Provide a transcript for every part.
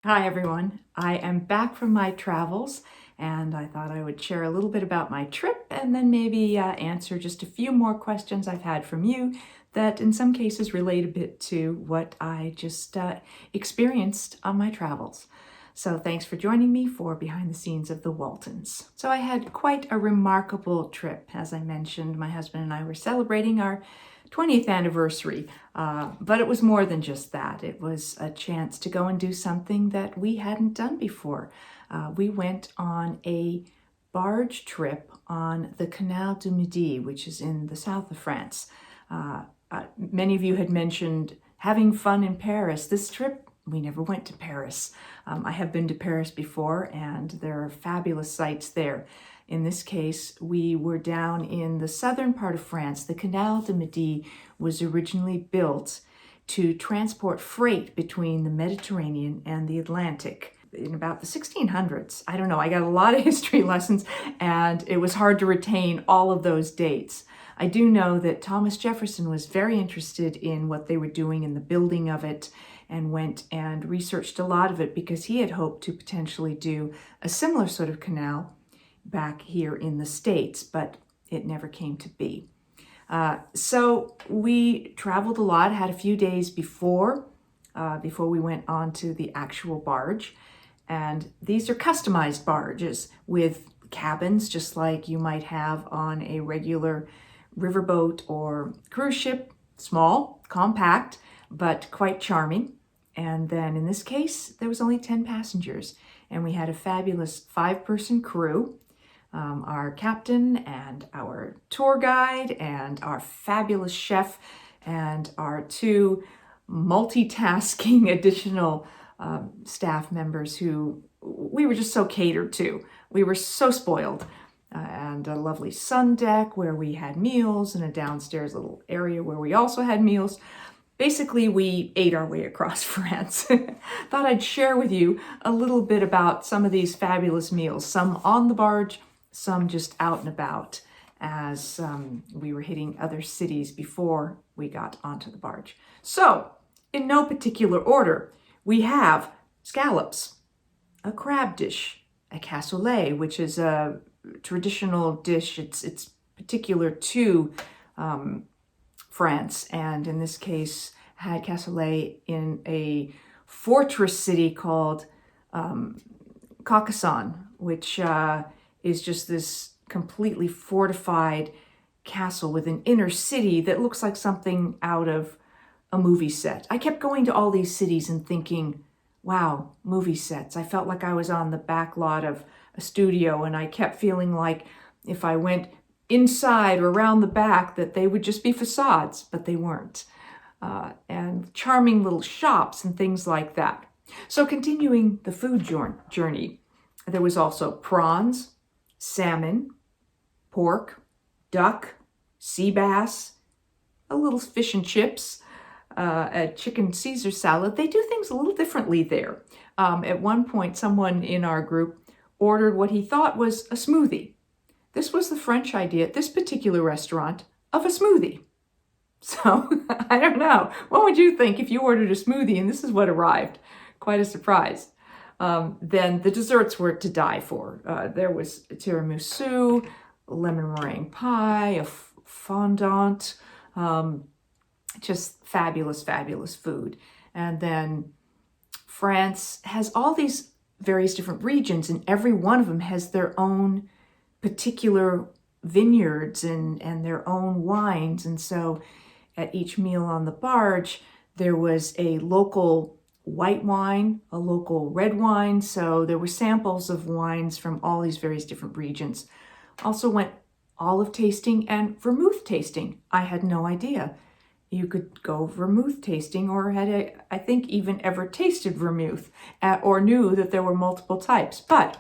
Hi everyone, I am back from my travels and I thought I would share a little bit about my trip and then maybe answer just a few more questions I've had from you that in some cases relate a bit to what I just experienced on my travels. So thanks for joining me for Behind the Scenes of the Waltons. So I had quite a remarkable trip. As I mentioned, my husband and I were celebrating our 20th anniversary, but it was more than just that. It was a chance to go and do something that we hadn't done before. We went on a barge trip on the Canal du Midi, which is in the south of France. Many of you had mentioned having fun in Paris. This trip, we never went to Paris. I have been to Paris before, and there are fabulous sights there. In this case, we were down in the southern part of France. The Canal du Midi was originally built to transport freight between the Mediterranean and the Atlantic in about the 1600s. I don't know, I got a lot of history lessons, and it was hard to retain all of those dates. I do know that Thomas Jefferson was very interested in what they were doing in the building of it and went and researched a lot of it because he had hoped to potentially do a similar sort of canal back here in the States, but it never came to be. So we traveled a lot, had a few days before we went on to the actual barge. And these are customized barges with cabins, just like you might have on a regular riverboat or cruise ship. Small, compact, but quite charming. And then in this case, there was only 10 passengers, and we had a fabulous 5-person crew. Our captain and our tour guide and our fabulous chef and our 2 multitasking additional staff members who we were just so catered to. We were so spoiled. And a lovely sun deck where we had meals and a downstairs little area where we also had meals. Basically, we ate our way across France. Thought I'd share with you a little bit about some of these fabulous meals, some on the barge, some just out and about as we were hitting other cities before we got onto the barge. So, in no particular order, we have scallops, a crab dish, a cassoulet, which is a traditional dish. It's particular to France, and in this case had cassoulet in a fortress city called Carcassonne, which is just this completely fortified castle with an inner city that looks like something out of a movie set. I kept going to all these cities and thinking, wow, movie sets. I felt like I was on the back lot of a studio, and I kept feeling like if I went inside or around the back that they would just be facades, but they weren't. And charming little shops and things like that. So continuing the food journey, there was also prawns, salmon, pork, duck, sea bass, a little fish and chips, a chicken Caesar salad. They do things a little differently there. At one point, someone in our group ordered what he thought was a smoothie. This was the French idea at this particular restaurant of a smoothie. So, I don't know. What would you think if you ordered a smoothie and this is what arrived? Quite a surprise. Then the desserts were to die for. There was tiramisu, lemon meringue pie, a fondant, just fabulous, fabulous food. And then France has all these various different regions, and every one of them has their own particular vineyards and their own wines. And so at each meal on the barge, there was a local white wine, a local red wine. So there were samples of wines from all these various different regions. Also went olive tasting and vermouth tasting. I had no idea you could go vermouth tasting, or I think even ever tasted vermouth, or knew that there were multiple types. But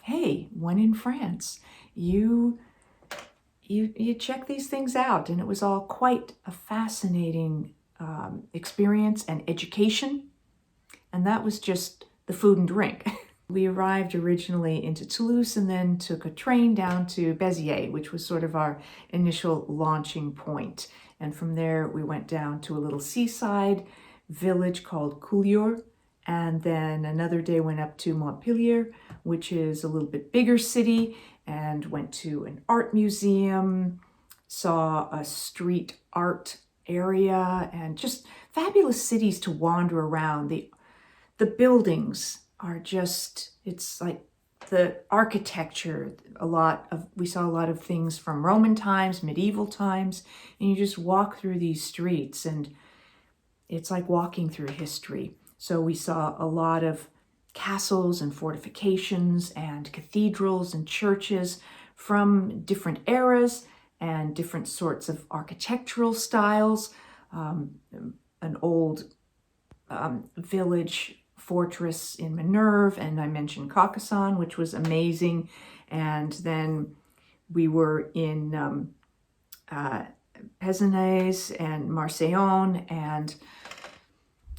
hey, when in France, you check these things out, and it was all quite a fascinating experience and education. And that was just the food and drink. We arrived originally into Toulouse and then took a train down to Béziers, which was sort of our initial launching point. And from there, we went down to a little seaside village called Coulier, And then another day went up to Montpellier, which is a little bit bigger city, and went to an art museum, saw a street art area, and just fabulous cities to wander around. The buildings are just, it's like the architecture, we saw a lot of things from Roman times, medieval times, and you just walk through these streets and it's like walking through history. So we saw a lot of castles and fortifications and cathedrals and churches from different eras and different sorts of architectural styles. An old village fortress in Minerve, and I mentioned Carcassonne, which was amazing. And then we were in Pézenes and Marseillon, and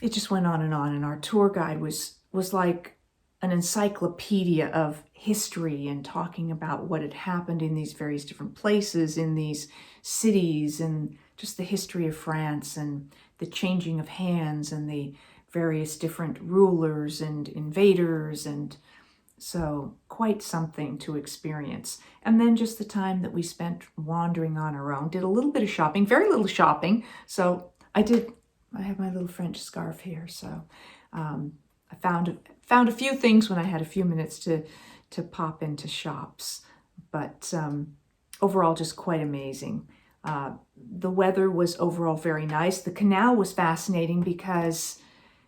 it just went on. And our tour guide was like an encyclopedia of history and talking about what had happened in these various different places, in these cities, and just the history of France and the changing of hands and the various different rulers and invaders, and so quite something to experience. And then just the time that we spent wandering on our own, did a little bit of shopping, very little shopping. So I have my little French scarf here, so I found a few things when I had a few minutes to pop into shops, but overall just quite amazing. The weather was overall very nice. The canal was fascinating because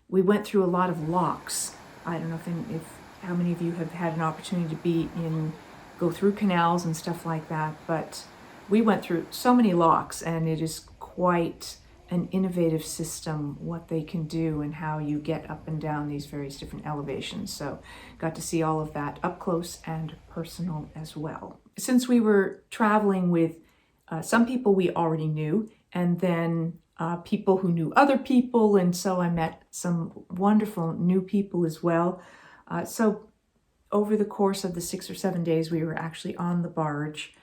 we went through a lot of locks. I don't know if how many of you have had an opportunity to go through canals and stuff like that, but we went through so many locks, and it is quite an innovative system, what they can do and how you get up and down these various different elevations. So got to see all of that up close and personal as well. Since we were traveling with some people we already knew, and then people who knew other people, and so I met some wonderful new people as well. So over the course of the 6 or 7 days we were actually on the barge,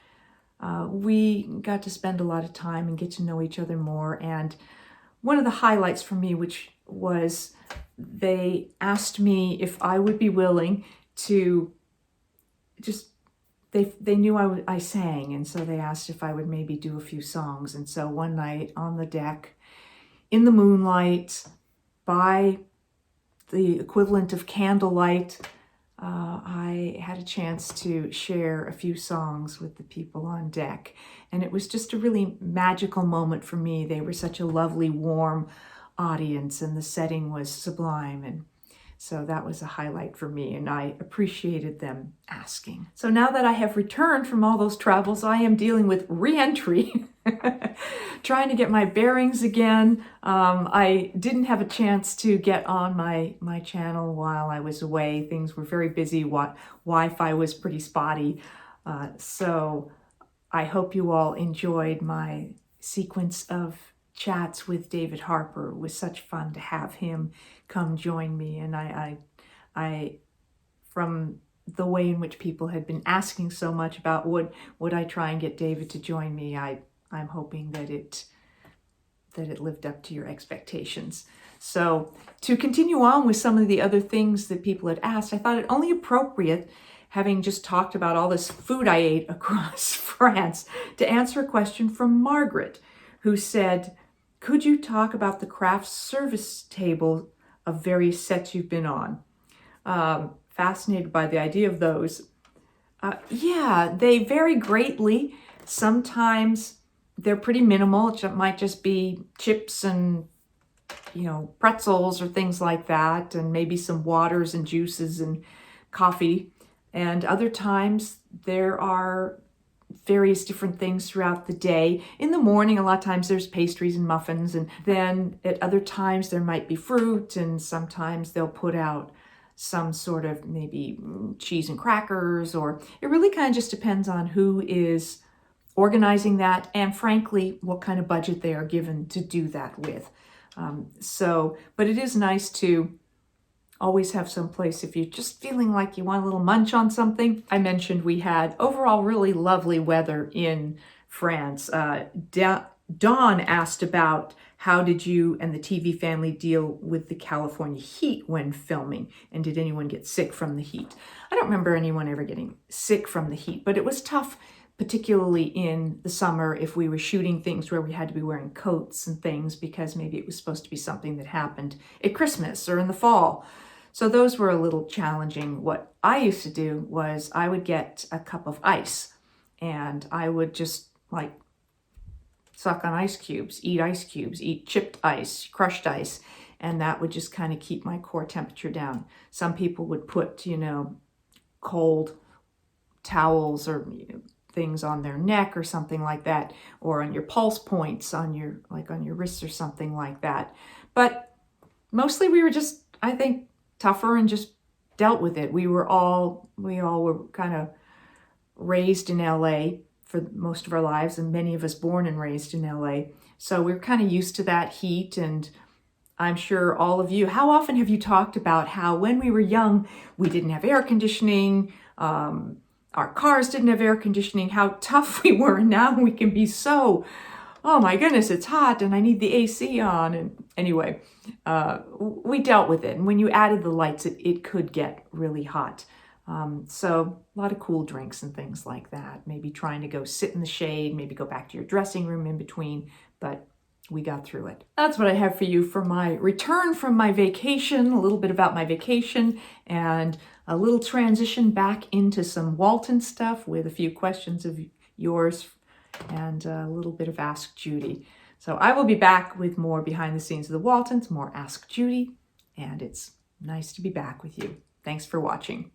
we got to spend a lot of time and get to know each other more. And one of the highlights for me, which was they asked me if I would be willing to just, they knew I sang, and so they asked if I would maybe do a few songs. And so one night on the deck, in the moonlight, by the equivalent of candlelight, I had a chance to share a few songs with the people on deck. And it was just a really magical moment for me. They were such a lovely, warm audience, and the setting was sublime. And so that was a highlight for me, and I appreciated them asking. So now that I have returned from all those travels, I am dealing with re-entry, trying to get my bearings again. I didn't have a chance to get on my channel while I was away. Things were very busy. Wi-Fi was pretty spotty. So I hope you all enjoyed my sequence of chats with David Harper. It was such fun to have him come join me, and I from the way in which people had been asking so much about would I try and get David to join me, I'm hoping that it lived up to your expectations. So to continue on with some of the other things that people had asked, I thought it only appropriate, having just talked about all this food I ate across France, to answer a question from Margaret, who said, could you talk about the craft service table of various sets you've been on? Fascinated by the idea of those. Yeah, they vary greatly. Sometimes they're pretty minimal. It might just be chips and, pretzels or things like that, and maybe some waters and juices and coffee. And other times there are various different things throughout the day. In the morning, a lot of times there's pastries and muffins, and then at other times there might be fruit, and sometimes they'll put out some sort of maybe cheese and crackers, or it really kind of just depends on who is organizing that, and frankly, what kind of budget they are given to do that with. But it is nice to always have some place if you're just feeling like you want a little munch on something. I mentioned we had overall really lovely weather in France. Dawn asked about how did you and the TV family deal with the California heat when filming? And did anyone get sick from the heat? I don't remember anyone ever getting sick from the heat, but it was tough, particularly in the summer if we were shooting things where we had to be wearing coats and things because maybe it was supposed to be something that happened at Christmas or in the fall. So those were a little challenging. What I used to do was I would get a cup of ice and I would just like suck on ice cubes, eat chipped ice, crushed ice, and that would just kind of keep my core temperature down. Some people would put, cold towels or things on their neck or something like that, or on your pulse points on your wrists or something like that. But mostly we were just, I think, tougher and just dealt with it. We all were kind of raised in LA for most of our lives, and many of us born and raised in LA. So we're kind of used to that heat. And I'm sure all of you, how often have you talked about how when we were young, we didn't have air conditioning, our cars didn't have air conditioning, how tough we were, and now we can be so, oh my goodness, it's hot and I need the AC on. And anyway, we dealt with it. And when you added the lights, it could get really hot. So a lot of cool drinks and things like that. Maybe trying to go sit in the shade, maybe go back to your dressing room in between, but we got through it. That's what I have for you for my return from my vacation, a little bit about my vacation, and a little transition back into some Walton stuff with a few questions of yours and a little bit of Ask Judy. So I will be back with more behind the scenes of the Waltons, more Ask Judy, and it's nice to be back with you. Thanks for watching.